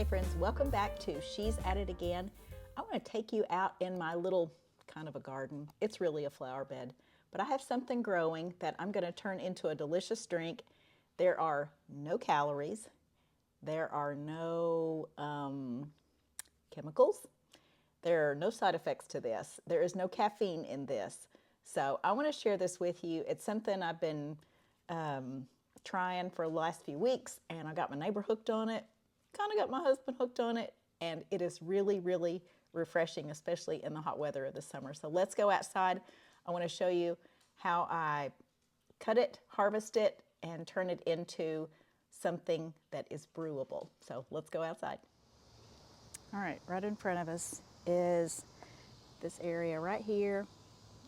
Hey friends, welcome back to She's At It Again. I want to take you out in my little kind of a garden. It's really a flower bed, but I have something growing that I'm going to turn into a delicious drink. There are no calories. There are no chemicals. There are no side effects to this. There is no caffeine in this. So I want to share this with you. It's something I've been trying for the last few weeks, and I got my neighbor hooked on it, kind of got my husband hooked on it, and it is really, really refreshing, especially in the hot weather of the summer. So let's go outside. I want to show you how I cut it, harvest it, and turn it into something that is brewable. So let's go outside. All right, right in front of us is this area right here,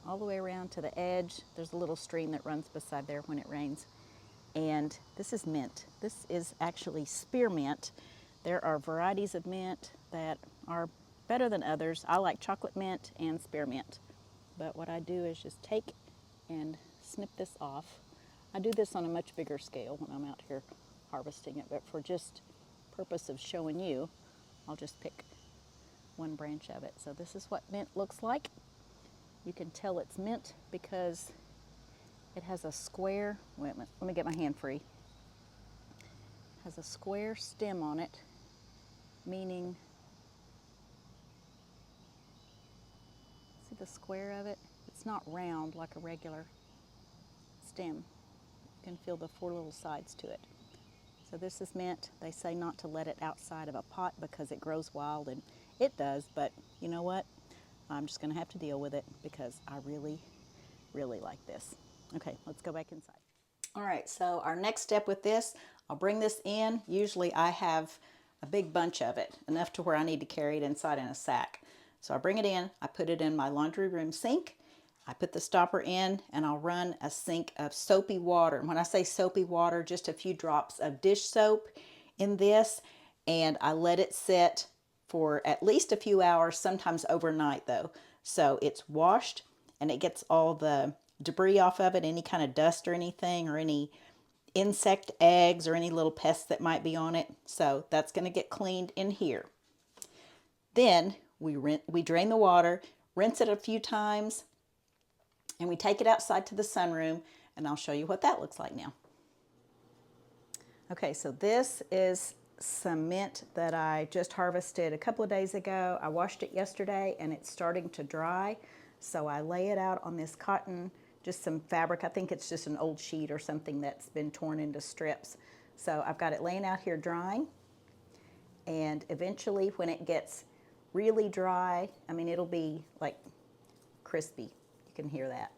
all the way around to the edge. There's a little stream that runs beside there when it rains. And this is mint. This is actually spearmint. There are varieties of mint that are better than others. I like chocolate mint and spearmint. But what I do is just take and snip this off. I do this on a much bigger scale when I'm out here harvesting it, but for just purpose of showing you, I'll just pick one branch of it. So this is what mint looks like. You can tell it's mint because it has a square, wait a minute, let me get my hand free. It has a square stem on it, meaning, see the square of it? It's not round like a regular stem. You can feel the four little sides to it. So this is mint. They say not to let it outside of a pot because it grows wild, and it does, but you know what? I'm just gonna have to deal with it because I really, really like this. Okay, let's go back inside. All right, so our next step with this, I'll bring this in. Usually I have a big bunch of it, enough to where I need to carry it inside in a sack. So I bring it in, I put it in my laundry room sink, I put the stopper in, and I'll run a sink of soapy water. And when I say soapy water, just a few drops of dish soap in this, and I let it sit for at least a few hours, sometimes overnight though. So it's washed and it gets all the debris off of it, any kind of dust or anything, or any insect eggs or any little pests that might be on it. So that's going to get cleaned in here. Then we drain the water, rinse it a few times, and we take it outside to the sunroom, and I'll show you what that looks like now. Okay, so this is some mint that I just harvested a couple of days ago. I washed it yesterday and it's starting to dry. So I lay it out on this cotton, just some fabric. I think it's just an old sheet or something that's been torn into strips. So I've got it laying out here drying. And eventually when it gets really dry, I mean, it'll be like crispy. You can hear that.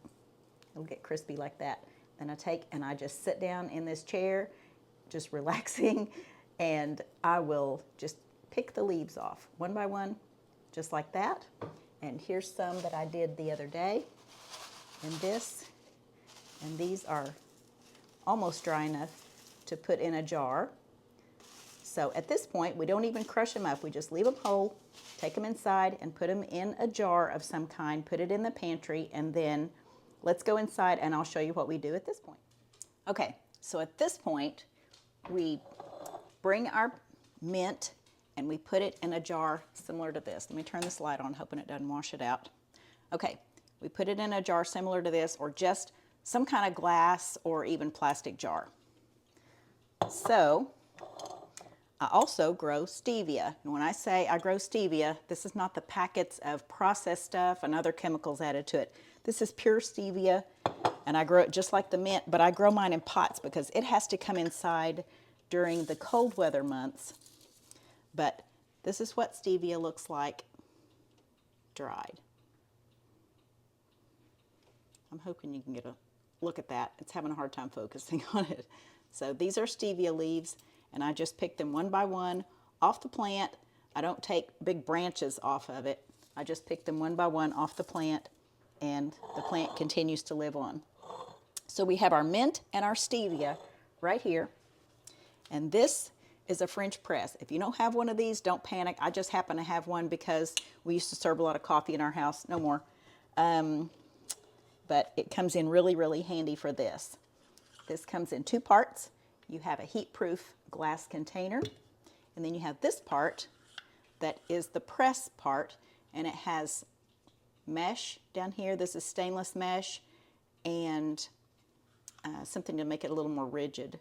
It'll get crispy like that. Then I take and I just sit down in this chair, just relaxing, and I will just pick the leaves off one by one, just like that. And here's some that I did the other day, and these are almost dry enough to put in a jar. So at this point, we don't even crush them up. We just leave them whole, take them inside and put them in a jar of some kind, put it in the pantry, and then let's go inside and I'll show you what we do at this point. Okay, so at this point, we bring our mint and we put it in a jar similar to this. Let me turn this light on, hoping it doesn't wash it out. Okay, we put it in a jar similar to this, or just some kind of glass or even plastic jar. So I also grow stevia. And when I say I grow stevia, this is not the packets of processed stuff and other chemicals added to it. This is pure stevia, and I grow it just like the mint, but I grow mine in pots because it has to come inside during the cold weather months. But this is what stevia looks like dried. I'm hoping you can get a look at that. It's having a hard time focusing on it. So these are stevia leaves, and I just pick them one by one off the plant. I don't take big branches off of it. I just pick them one by one off the plant, and the plant continues to live on. So we have our mint and our stevia right here. And this is a French press. If you don't have one of these, don't panic. I just happen to have one because we used to serve a lot of coffee in our house. No more. But it comes in really, really handy for this. This comes in two parts. You have a heat-proof glass container, And then you have this part that is the press part, and it has mesh down here. This is stainless mesh, and something to make it a little more rigid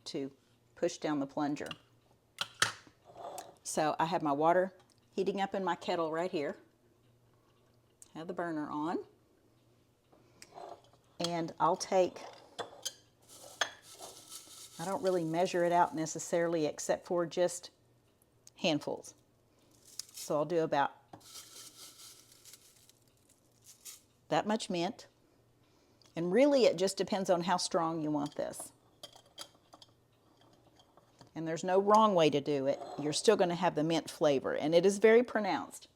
to push down the plunger. So I have my water heating up in my kettle right here. Have the burner on. And I'll take, I don't really measure it out necessarily except for just handfuls. So I'll do about that much mint. And really it just depends on how strong you want this. And there's no wrong way to do it. You're still going to have the mint flavor, and it is very pronounced.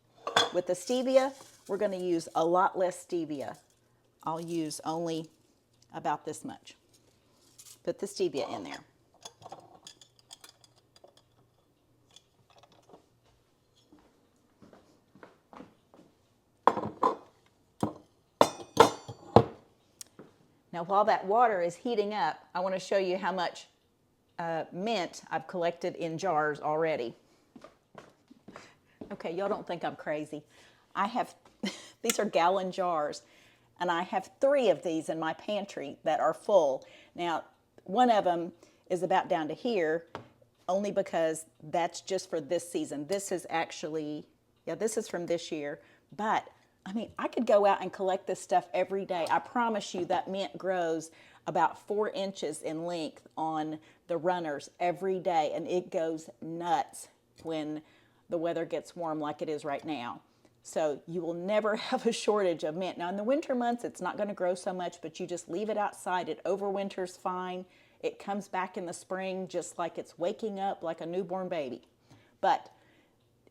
With the stevia, we're going to use a lot less stevia. I'll use only about this much. Put the stevia in there. Now, while that water is heating up, I want to show you how much mint I've collected in jars already. Okay, y'all don't think I'm crazy. I have, these are gallon jars, and I have 3 of these in my pantry that are full. Now, one of them is about down to here, only because that's just for this season. This is actually, yeah, this is from this year, but I mean, I could go out and collect this stuff every day. I promise you that mint grows about 4 inches in length on the runners every day, and it goes nuts when the weather gets warm like it is right now. So you will never have a shortage of mint. Now in the winter months, it's not going to grow so much, but you just leave it outside. It overwinters fine. It comes back in the spring just like it's waking up like a newborn baby. But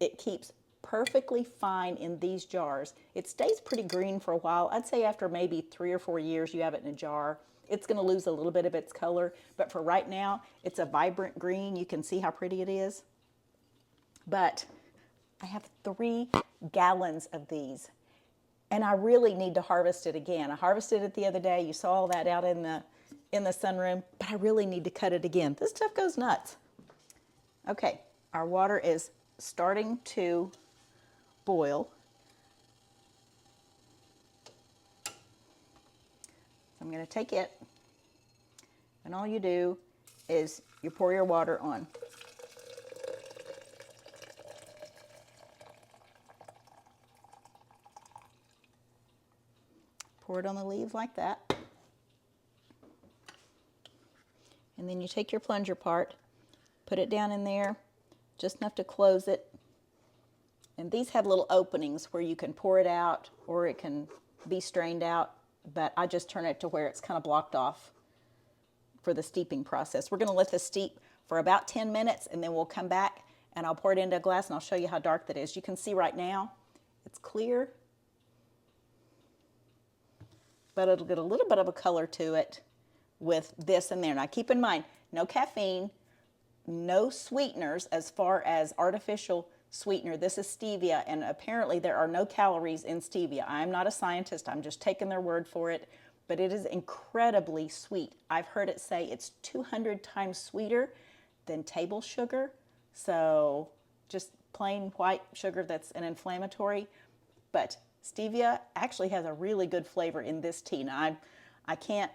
it keeps perfectly fine in these jars. It stays pretty green for a while. I'd say after maybe 3 or 4 years you have it in a jar, it's going to lose a little bit of its color. But for right now, it's a vibrant green. You can see how pretty it is. But I have 3 gallons of these, and I really need to harvest it again. I harvested it the other day. You saw all that out in the sunroom, but I really need to cut it again. This stuff goes nuts. Okay, our water is starting to boil. I'm going to take it, and all you do is you pour your water on. Pour it on the leaves like that. And then you take your plunger part, put it down in there, just enough to close it. And these have little openings where you can pour it out or it can be strained out, but I just turn it to where it's kind of blocked off for the steeping process. We're going to let this steep for about 10 minutes, and then we'll come back and I'll pour it into a glass and I'll show you how dark that is. You can see right now it's clear, but it'll get a little bit of a color to it with this in there. Now keep in mind, no caffeine, no sweeteners as far as artificial sweetener. This is stevia, and apparently there are no calories in stevia. I'm not a scientist, I'm just taking their word for it, but it is incredibly sweet. I've heard it say it's 200 times sweeter than table sugar, so just plain white sugar that's an inflammatory. But stevia actually has a really good flavor in this tea. Now I can't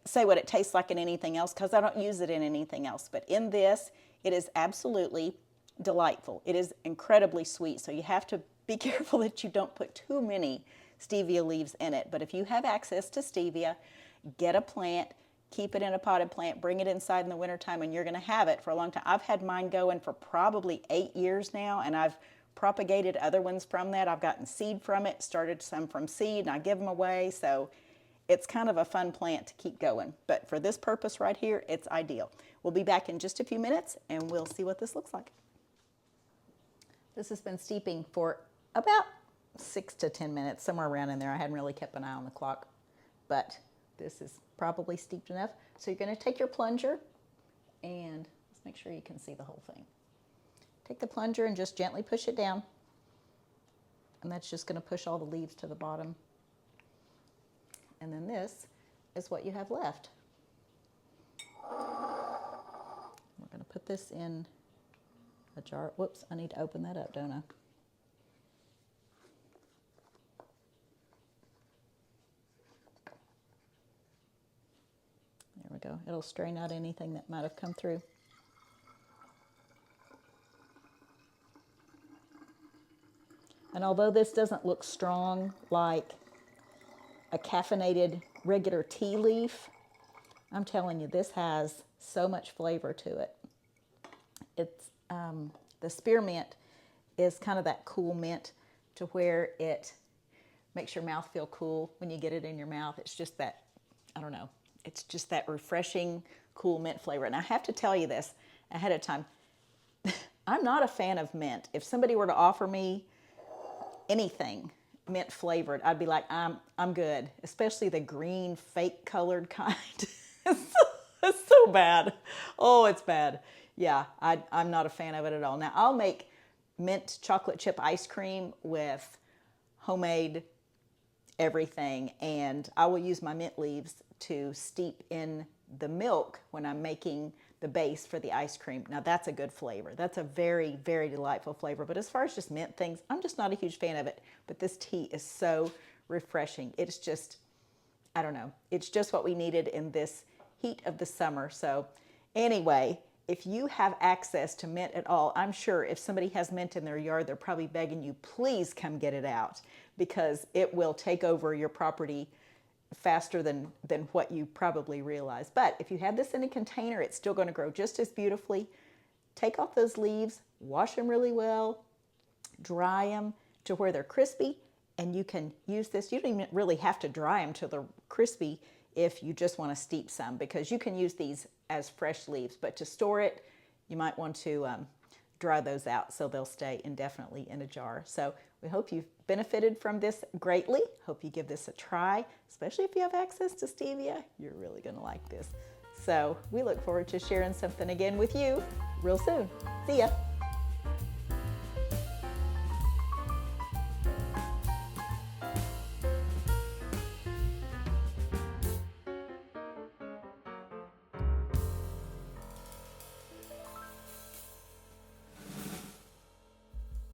say what it tastes like in anything else because I don't use it in anything else, but in this it is absolutely delightful. It is incredibly sweet, so you have to be careful that you don't put too many stevia leaves in it. But if you have access to stevia, get a plant, keep it in a potted plant, bring it inside in the wintertime, and you're going to have it for a long time. I've had mine going for probably 8 years now, and I've propagated other ones from that. I've gotten seed from it, started some from seed, and I give them away, so it's kind of a fun plant to keep going. But for this purpose right here, it's ideal. We'll be back in just a few minutes, and we'll see what this looks like. This has been steeping for about 6 to 10 minutes, somewhere around in there. I hadn't really kept an eye on the clock, but this is probably steeped enough. So you're going to take your plunger, and let's make sure you can see the whole thing. Take the plunger and just gently push it down, and that's just going to push all the leaves to the bottom. And then this is what you have left. We're going to put this in a jar. Whoops, I need to open that up, don't I? There we go. It'll strain out anything that might have come through. And although this doesn't look strong like a caffeinated regular tea leaf, I'm telling you, this has so much flavor to it. It's the spearmint is kind of that cool mint to where it makes your mouth feel cool when you get it in your mouth. It's just that, I don't know, it's just that refreshing, cool mint flavor. And I have to tell you this ahead of time. I'm not a fan of mint. If somebody were to offer me anything mint flavored, I'd be like, I'm good. Especially the green fake colored kind. It's so bad. Oh, it's bad. Yeah, I'm not a fan of it at all. Now, I'll make mint chocolate chip ice cream with homemade everything, and I will use my mint leaves to steep in the milk when I'm making the base for the ice cream. Now, that's a good flavor. That's a very, very delightful flavor. But as far as just mint things, I'm just not a huge fan of it. But this tea is so refreshing. It's just, I don't know, it's just what we needed in this heat of the summer. So anyway, if you have access to mint at all, I'm sure if somebody has mint in their yard, they're probably begging you, please come get it out, because it will take over your property faster than what you probably realize. But if you have this in a container, it's still going to grow just as beautifully. Take off those leaves, wash them really well, dry them to where they're crispy, and you can use this. You don't even really have to dry them till they're crispy if you just want to steep some, because you can use these as fresh leaves. But to store it, you might want to dry those out so they'll stay indefinitely in a jar. So we hope you've benefited from this greatly. Hope you give this a try, especially if you have access to stevia. You're really going to like this. So we look forward to sharing something again with you real soon. See ya.